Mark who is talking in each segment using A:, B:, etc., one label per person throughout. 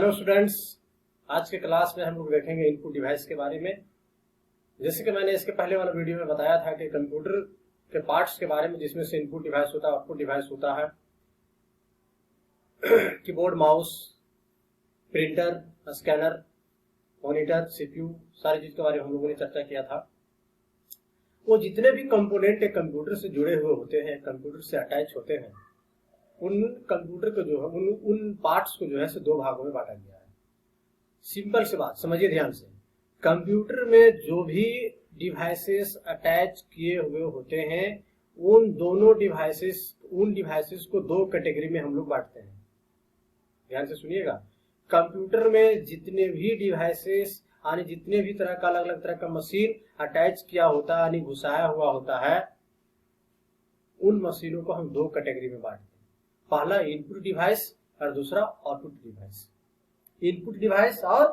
A: Hello students, आज के class में हम लोग देखेंगे इनपुट डिवाइस के बारे में। जैसे कि मैंने इसके पहले वाला वीडियो में बताया था कि कंप्यूटर के पार्ट्स के बारे में, जिसमें से इनपुट डिवाइस होता है, आउटपुट डिवाइस होता है, keyboard, mouse, printer, scanner, monitor, CPU, सारी चीज के बारे में हम लोगों ने चर्चा किया था। वो जितने भी कंपोनेंट कंप्यूटर से जुड़े हुए होते हैं, कंप्यूटर से अटैच होते हैं, उन कंप्यूटर को जो है उन पार्ट्स को जो है दो भागों में बांटा गया है। सिंपल सी बात समझिए ध्यान से। कंप्यूटर में जो भी डिवाइसेस अटैच किए हुए होते हैं, उन डिवाइसेस को दो कैटेगरी में हम लोग बांटते हैं। ध्यान से सुनिएगा। कंप्यूटर में जितने भी डिवाइसेस यानी जितने भी तरह का अलग अलग तरह का मशीन अटैच किया होता है यानी घुसाया हुआ होता है, उन मशीनों को हम दो कैटेगरी में बांटते हैं। पहला इनपुट डिवाइस और दूसरा आउटपुट डिवाइस। इनपुट डिवाइस और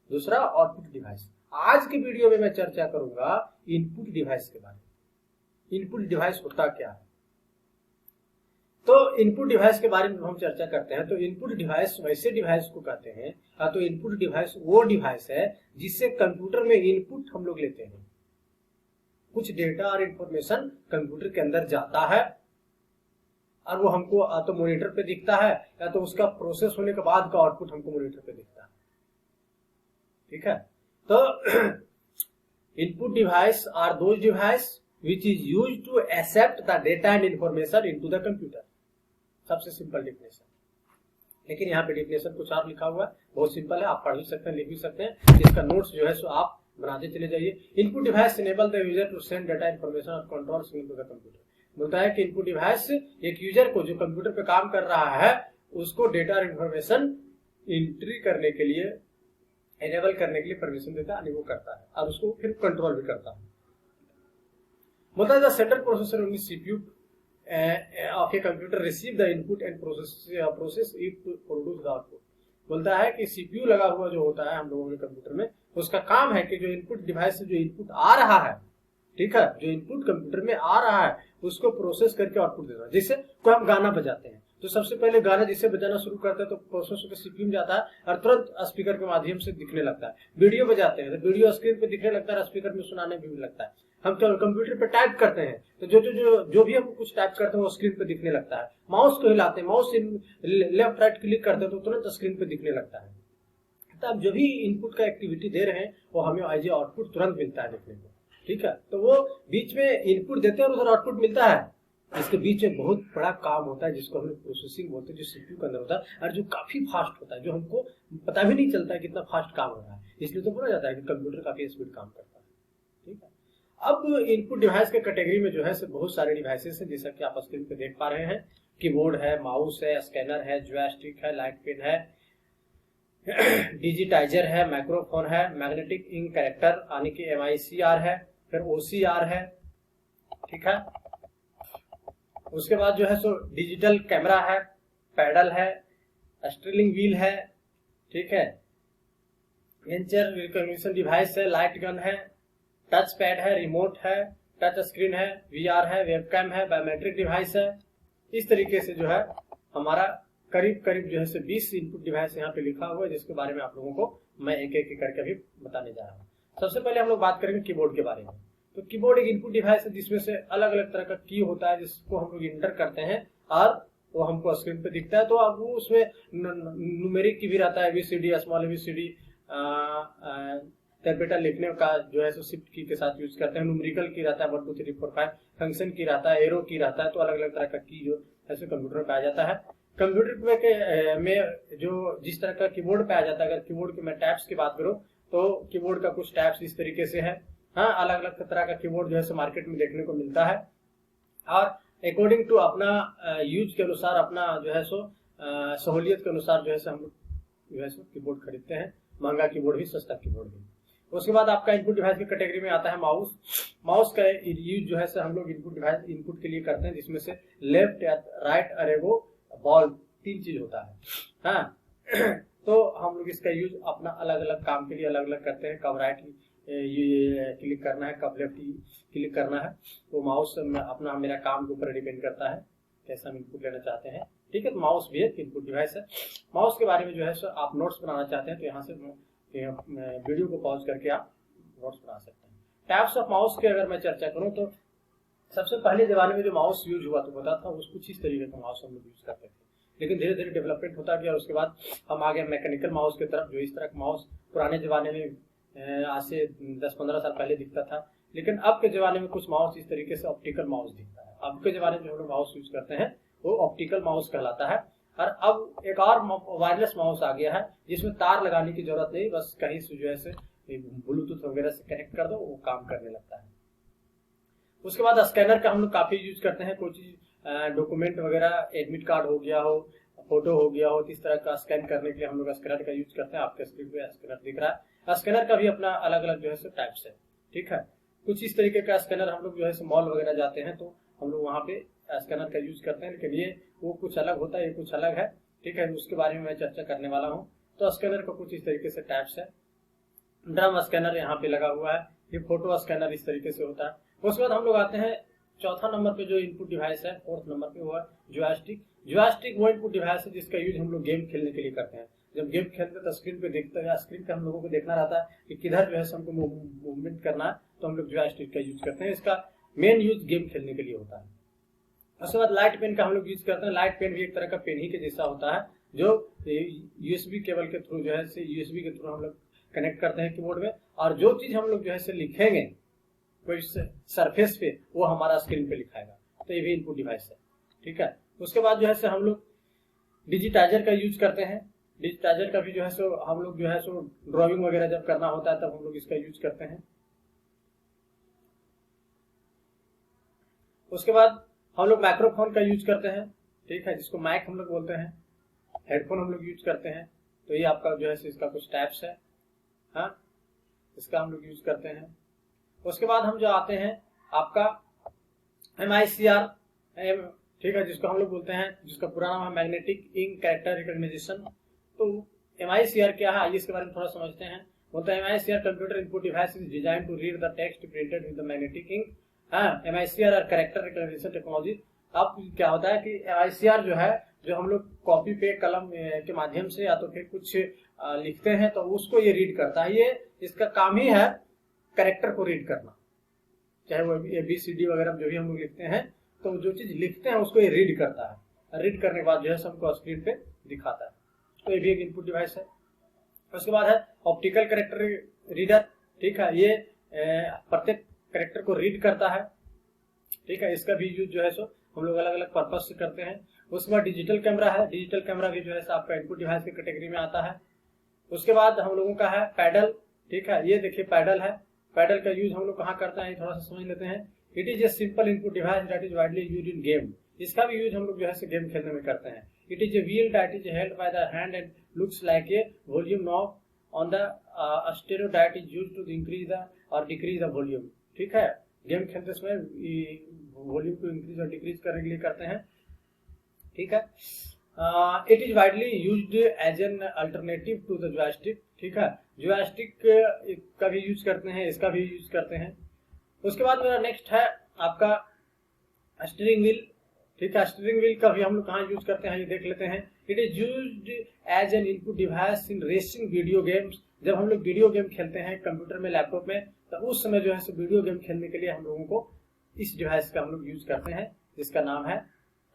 A: दूसरा आउटपुट डिवाइस। आज के वीडियो में मैं चर्चा करूंगा इनपुट डिवाइस के बारे में। इनपुट डिवाइस होता क्या है, तो इनपुट डिवाइस के बारे में हम चर्चा करते हैं। तो इनपुट डिवाइस वैसे डिवाइस को कहते हैं, तो इनपुट डिवाइस वो डिवाइस है जिससे कंप्यूटर में इनपुट हम लोग लेते हैं। कुछ डेटा और इंफॉर्मेशन कंप्यूटर के अंदर जाता है और वो हमको तो मॉनिटर पे दिखता है, या तो उसका प्रोसेस होने के बाद का आउटपुट हमको मॉनिटर पे दिखता है। ठीक है। तो input device are those device which is used to accept the data and information into the computer. सबसे सिंपल डिफिनेशन। लेकिन यहाँ पे डिफिनेशन कुछ और लिखा हुआ है, बहुत सिंपल है, आप पढ़ भी सकते हैं, लिख भी सकते हैं। इसका नोट्स जो है सो आप बनाते चले जाइए। Input device enable the user to send data information और control signal to the computer. बोलता है कि इनपुट डिवाइस एक यूजर को जो कंप्यूटर पे काम कर रहा है उसको डेटा और इंफॉर्मेशन एंट्री करने के लिए, एनेबल करने के लिए परमिशन देता है, वो करता है और उसको फिर कंट्रोल भी करता है। बोलता है the central processor in CPU of a computer receive the input and process it to produce the output. बोलता है कि सीपीयू लगा हुआ जो होता है हम लोगों के कंप्यूटर में, उसका काम है कि जो इनपुट डिवाइस से जो इनपुट आ रहा है, ठीक है, जो इनपुट कंप्यूटर में आ रहा है उसको प्रोसेस करके आउटपुट देना है। जैसे कोई हम गाना बजाते हैं तो सबसे पहले गाना जिससे बजाना शुरू करते हैं तो प्रोसेस होकर सीपीयू में जाता है और तुरंत स्पीकर के माध्यम से दिखने लगता है। वीडियो बजाते हैं तो वीडियो स्क्रीन पे दिखने लगता है, स्पीकर में सुनाने भी लगता है। हम कंप्यूटर पे टाइप करते हैं तो जो भी हम कुछ टाइप करते हैं वो स्क्रीन पे दिखने लगता है। माउस को हिलाते हैं, माउस लेफ्ट राइट क्लिक करते हैं तो तुरंत स्क्रीन पे दिखने लगता है। तो अब जो भी इनपुट का एक्टिविटी दे रहे हैं वो हमें एज ए आउटपुट तुरंत मिलता है देखने को। ठीक है। तो वो बीच में इनपुट देते हैं और उधर आउटपुट मिलता है। इसके बीच में बहुत बड़ा काम होता है जिसको हम लोग प्रोसेसिंग बोलते हैं, जो सीपीयू के अंदर होता है और जो काफी फास्ट होता है, जो हमको पता भी नहीं चलता है कितना फास्ट काम हो रहा है। इसलिए तो बोला जाता है कि कंप्यूटर काफी स्पीड काम करता है। ठीक है। अब इनपुट डिवाइस के कैटेगरी में जो है बहुत सारे डिवाइसेस हैं, जैसा कि आप स्क्रीन पे देख पा रहे हैं। कीबोर्ड है, माउस है, स्कैनर है, जॉयस्टिक है, लाइट पेन है, डिजिटाइजर है, माइक्रोफोन है, मैग्नेटिक इंक कैरेक्टर यानी कि MICR है, फिर OCR है। ठीक है। उसके बाद जो है सो डिजिटल कैमरा है, पैडल है, स्टीयरिंग व्हील है। ठीक है। वेंचर रिकॉग्निशन डिवाइस है, लाइट गन है, टच पैड है, रिमोट है, टच स्क्रीन है, VR है, वेबकैम है, बायोमेट्रिक डिवाइस है। इस तरीके से जो है हमारा करीब करीब जो है 20 इनपुट डिवाइस यहाँ पे लिखा हुआ है, जिसके बारे में आप लोगों को मैं एक एक करके अभी बताने जा रहा हूँ। सबसे पहले हम लोग बात करेंगे कीबोर्ड के बारे में। तो कीबोर्ड एक इनपुट डिवाइस है जिसमें से अलग अलग तरह का की होता है, जिसको हम लोग इंटर करते हैं और वो हमको स्क्रीन पे दिखता है। तो अब वो उसमें न्यूमेरिक की भी रहता है, ABCD, स्मॉल ABCD, कैपिटल लिखने का जो है शिफ्ट की के साथ यूज करते हैं। न्यूमेरिकल की रहता है 1 2 3 4 5, फंक्शन की रहता है, एरो की रहता है। तो अलग अलग तरह का की जो ऐसे कंप्यूटर में पाया जाता है। कंप्यूटर में जो जिस तरह का कीबोर्ड पे आ जाता है, अगर कीबोर्ड की मैं टैब्स की बात करूं तो कीबोर्ड का कुछ टैब्स इस तरीके से है। हाँ, अलग अलग तरह का कीबोर्ड जो है मार्केट में देखने को मिलता है और अकॉर्डिंग टू अपना यूज के अनुसार, अपना जो है सहूलियत के अनुसार जो है हम लोग जो है कीबोर्ड खरीदते हैं। महंगा कीबोर्ड भी, सस्ता कीबोर्ड भी। उसके बाद आपका इनपुट डिवाइस की कैटेगरी में आता है माउस। माउस का यूज जो है हम लोग इनपुट के लिए करते हैं, जिसमें से लेफ्ट या राइट अरेगो बॉल 3 चीज होता है। हाँ तो हम लोग इसका यूज अपना अलग अलग काम के लिए अलग अलग करते हैं। कब राइट क्लिक करना है, कब लेफ्ट क्लिक करना है, तो माउस अपना मेरा काम के ऊपर डिपेंड करता है कैसा हम इनपुट लेना चाहते हैं। ठीक है, तो माउस भी एक इनपुट डिवाइस है। माउस के बारे में जो है सो आप नोट्स बनाना चाहते हैं तो यहाँ से वीडियो को पॉज करके आप नोट्स बना सकते हैं। टाइप्स ऑफ माउस की अगर मैं चर्चा करूँ तो सबसे पहले जमाने में जो माउस यूज हुआ तो होता था उस कुछ इस तरीके का माउस हम लोग यूज करते थे, लेकिन धीरे धीरे डेवलपमेंट होता गया। उसके बाद हम आ गए मैकेनिकल माउस की तरफ, जो इस तरह का माउस पुराने जमाने में आज से 10-15 साल पहले दिखता था, लेकिन अब के जमाने में कुछ माउस इस तरीके से ऑप्टिकल माउस दिखता है। अब के जमाने में जो हम लोग माउस यूज करते हैं वो ऑप्टिकल माउस कहलाता है। और अब एक और वायरलेस माउस आ गया है जिसमें तार लगाने की जरूरत नहीं, बस कहीं से जो है ब्लूटूथ वगैरह से कनेक्ट कर दो, वो काम करने लगता है। उसके बाद स्कैनर का हम लोग काफी यूज करते हैं। कोई चीज डॉक्यूमेंट वगैरह, एडमिट कार्ड हो गया हो, फोटो हो गया हो, इस तरह का स्कैन करने के लिए हम लोग स्कैनर का यूज करते हैं। आपके स्क्रीन पे स्कैनर दिख रहा है। स्कैनर का भी अपना अलग अलग जो है टाइप्स है, ठीक है। कुछ इस तरीके का स्कैनर हम लोग जो है मॉल वगैरह जाते हैं तो हम लोग वहाँ पे स्कैनर का यूज करते हैं, लेकिन ये वो कुछ अलग होता है, ये कुछ अलग है, ठीक है। उसके बारे में मैं चर्चा करने वाला हूँ। तो स्कैनर का कुछ इस तरीके से टाइप्स है। ड्रम स्कैनर यहाँ पे लगा हुआ है, ये फोटो स्कैनर इस तरीके से होता है। उसके बाद हम लोग आते हैं चौथा नंबर पे जो इनपुट डिवाइस है, फोर्थ नंबर पे वो है जॉयस्टिक। जॉयस्टिक वो इनपुट डिवाइस है जिसका यूज हम लोग गेम खेलने के लिए करते हैं। जब गेम खेलते हैं तो स्क्रीन पे देखते हैं, स्क्रीन पे हम लोगों को देखना रहता है कि किधर जो है हमको मूवमेंट करना है, तो हम लोग जॉयस्टिक का यूज करते हैं। इसका मेन यूज गेम खेलने के लिए होता है। उसके बाद लाइट पेन का हम लोग यूज करते हैं। लाइट पेन भी एक तरह का पेन ही के जैसा होता है, जो यूएसबी केबल के थ्रू जो है यूएसबी के थ्रू हम लोग कनेक्ट करते हैं कीबोर्ड में, और जो चीज हम लोग जो है लिखेंगे कोई सरफेस पे, वो हमारा स्क्रीन पे लिखाएगा। तो ये भी इनपुट डिवाइस है, ठीक है। उसके बाद जो है हम लोग डिजिटाइजर का यूज करते हैं। डिजिटाइजर का भी जो है हम लोग जो है ड्राइंग वगैरह जब करना होता है तब हम लोग इसका यूज करते हैं। उसके बाद हम लोग माइक्रोफोन का यूज करते हैं, ठीक है, जिसको माइक हम लोग बोलते हैं। हेडफोन हम लोग यूज करते हैं। तो ये आपका जो है इसका कुछ टाइप्स है, हाँ, इसका हम लोग यूज करते हैं। उसके बाद हम जो आते हैं आपका MICR, ठीक है, जिसको हम लोग बोलते हैं, जिसका पूरा नाम है मैग्नेटिक इंक कैरेक्टर रिकॉग्निशन। तो MICR क्या है इसके बारे में थोड़ा समझते हैं। बोलते हैं MICR computer input device is design to read the text printed with the magnetic ink. MICR और कैरेक्टर रिकॉग्निशन टेक्नोलॉजी। अब क्या होता है कि MICR जो है, जो हम लोग कॉपी पे कलम के माध्यम से या तो फिर कुछ लिखते हैं तो उसको ये रीड करता है। ये इसका काम ही है कैरेक्टर को रीड करना, चाहे वो ABCD वगैरह जो भी हम लोग लिखते हैं, तो जो चीज लिखते हैं उसको ये रीड करता है। रीड करने के बाद जो है हमको स्क्रीन पे दिखाता है। तो ये भी एक इनपुट डिवाइस है। उसके बाद है ऑप्टिकल कैरेक्टर रीडर, ठीक है, ये प्रत्येक कैरेक्टर को रीड करता है, ठीक है। इसका भी यूज जो है हम लोग अलग अलग पर्पज से करते हैं। उसके बाद डिजिटल कैमरा है। डिजिटल कैमरा भी जो है आपका इनपुट डिवाइस की कैटेगरी में आता है। उसके बाद हम लोगों का है पैडल, ठीक है, ये देखिए पैडल है। पैडल का यूज हम लोग कहाँ करते हैं थोड़ा सा समझ लेते हैं। It is a simple input device that is widely used in game. इसका भी यूज हम लोग जो है गेम खेलने में करते हैं। It is a wheel that is held by the hand and looks like a volume knob on the stereo that is used to increase the और डिक्रीज द वॉल्यूम, ठीक है। गेम खेलते समय वॉल्यूम को इंक्रीज और decrease करने के लिए करते हैं, ठीक है। It is widely used as an alternative to the joystick, ठीक है। जॉयस्टिक का भी यूज करते हैं, इसका भी यूज करते हैं। उसके बाद मेरा नेक्स्ट है आपका स्टीयरिंग व्हील, ठीक है। स्टीयरिंग व्हील का भी हम लोग कहाँ यूज करते हैं ये देख लेते हैं। It is used as an input device in racing video games. जब हम लोग वीडियो गेम खेलते हैं कंप्यूटर में, लैपटॉप में, तो उस समय जो है वीडियो गेम खेलने के लिए हम लोगों को इस डिवाइस का हम लोग यूज करते हैं, जिसका नाम है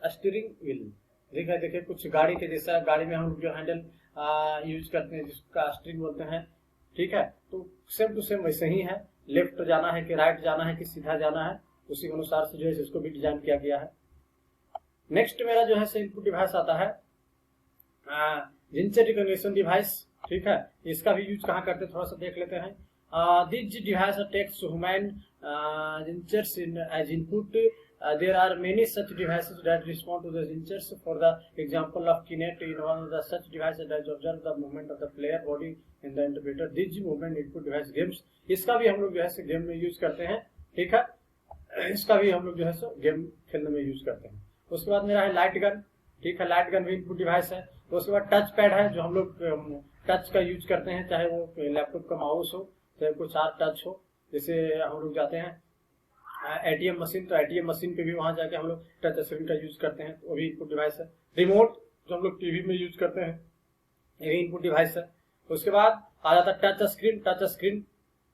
A: स्टीयरिंग व्हील। देखिए कुछ गाड़ी के जैसा, गाड़ी में हम लोग जो हैंडल यूज करते हैं जिसका स्टीयरिंग बोलते हैं, ठीक है। तो सेम टू सेम वैसे ही है। लेफ्ट जाना है कि राइट जाना है कि सीधा जाना है, उसी अनुसार से जो है इसको भी डिजाइन किया गया है। नेक्स्ट मेरा जो है इनपुट डिवाइस आता है जिनचर रिकॉग्निशन डिवाइस, ठीक है। इसका भी यूज कहाँ करते हैं थोड़ा सा देख लेते हैं। This device takes human gestures in as input. There are many such devices that respond to the gestures. For the example of Kinect, in one of the such devices that observe the movement of the player body in the interpreter. This movement input device games. इसका भी हम लोग जो है game में use करते हैं, ठीक है। इसका भी हम लोग जो है गेम खेलने में यूज करते हैं। उसके बाद मेरा है लाइट गन, ठीक है। लाइट गन भी इनपुट डिवाइस है। तो उसके बाद टच पैड है, जो हम लोग टच का यूज करते हैं, चाहे वो लैपटॉप का माउस हो, चाहे कोई 4 टच हो। जैसे हम लोग जाते हैं ATM मशीन, तो ATM मशीन पे भी वहां जाके हम लोग टच स्क्रीन का यूज करते हैं, तो वो भी इनपुट डिवाइस है। रिमोट जो हम लोग टीवी में यूज करते हैं, ये भी इनपुट डिवाइस है। उसके बाद आ जाता है टच स्क्रीन। टच स्क्रीन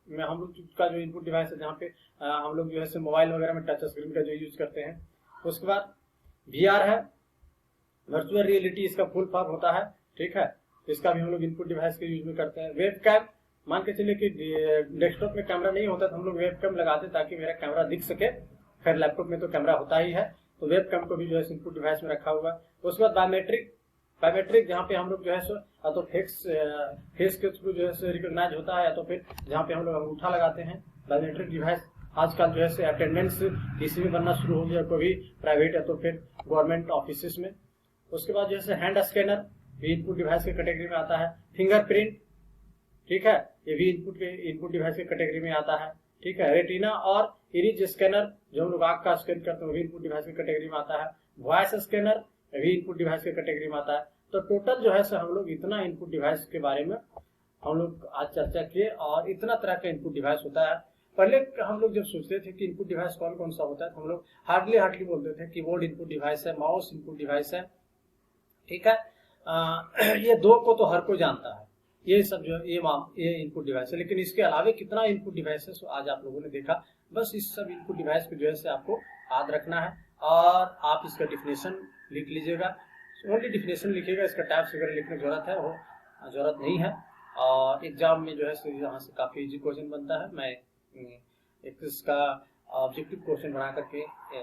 A: में हम लोग का जो इनपुट डिवाइस है, जहाँ पे हम लोग जो है मोबाइल वगैरह में टच स्क्रीन का जो यूज करते हैं। उसके बाद VR है, वर्चुअल रियलिटी इसका फुल फॉर्म होता है, ठीक है। इसका भी हम लोग इनपुट डिवाइस के यूज में करते हैं। वेब कैम, मान के चलिए कि डेस्कटॉप में कैमरा नहीं होता तो हम लोग वेब कैम लगाते ताकि मेरा कैमरा दिख सके, खैर लैपटॉप में तो कैमरा होता ही है, तो वेब कैम को भी जो है इनपुट डिवाइस में रखा हुआ। उसके बाद बायोमेट्रिक जहाँ पे हम लोग जो है या तो फेस के थ्रू जो है रिकॉग्नाइज होता है, या तो फिर जहाँ पे हम लोग अंगूठा लगाते हैं, बायोमेट्रिक डिवाइस। आजकल जो है अटेंडेंस इसी में बनना शुरू हो गया, कोई प्राइवेट या तो फिर गवर्नमेंट ऑफिस में। उसके बाद जो है हैंड स्कैनर भी इनपुट डिवाइस के कैटेगरी में आता है। फिंगरप्रिंट, ठीक है, ये भी इनपुट डिवाइस के कैटेगरी में आता है, ठीक है। रेटिना और इरिज स्कैनर जो हम लोग आंख का स्कैन करते हैं, वो भी इनपुट डिवाइस के कैटेगरी में आता है। वॉइस स्कैनर भी इनपुट डिवाइस के कैटेगरी में आता है। तो टोटल जो है हम लोग इतना इनपुट डिवाइस के बारे में हम लोग आज चर्चा किए, और इतना तरह का इनपुट डिवाइस होता है। पहले हम लोग जब सोचते थे कि इनपुट डिवाइस कौन कौन सा होता है, तो हम लोग हार्डली बोलते थे कीबोर्ड इनपुट डिवाइस है, माउस इनपुट डिवाइस है, ठीक है। ये दो को तो हर कोई जानता है, ये सब जो ये इनपुट डिवाइस है। लेकिन इसके अलावा कितना इनपुट डिवाइस है, आज आप लोगों ने देखा। बस इस सब इनपुट डिवाइस को जो है आपको याद रखना है, और आप इसका डिफिनेशन लिख लीजिएगा। ओनली डिफिनेशन लिखिएगा, इसका टाइप्स वगैरह लिखने की जरूरत है वो जरूरत नहीं है। और एग्जाम में जो है यहाँ से काफी इजी क्वेश्चन बनता है। मैं एक इसका ऑब्जेक्टिव क्वेश्चन बना करके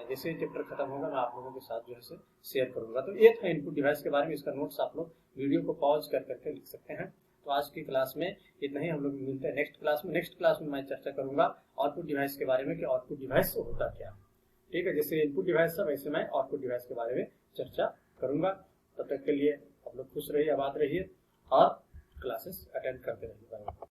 A: जैसे चैप्टर खत्म होगा मैं आप लोगों के साथ जो है शेयर करूंगा। तो ये था इनपुट डिवाइस के बारे में। इसका नोट्स आप लोग वीडियो को पॉज कर करके लिख सकते हैं। तो आज की क्लास में इतना ही, हम लोग मिलते हैं नेक्स्ट क्लास में। नेक्स्ट क्लास में मैं चर्चा करूंगा आउटपुट डिवाइस के बारे में कि आउटपुट डिवाइस होता क्या, ठीक है। जैसे इनपुट डिवाइस है वैसे मैं आउटपुट डिवाइस के बारे में चर्चा करूंगा। तब तक के लिए आप लोग खुश रहिए, आबाद रहिए और क्लासेस अटेंड करते रहिए।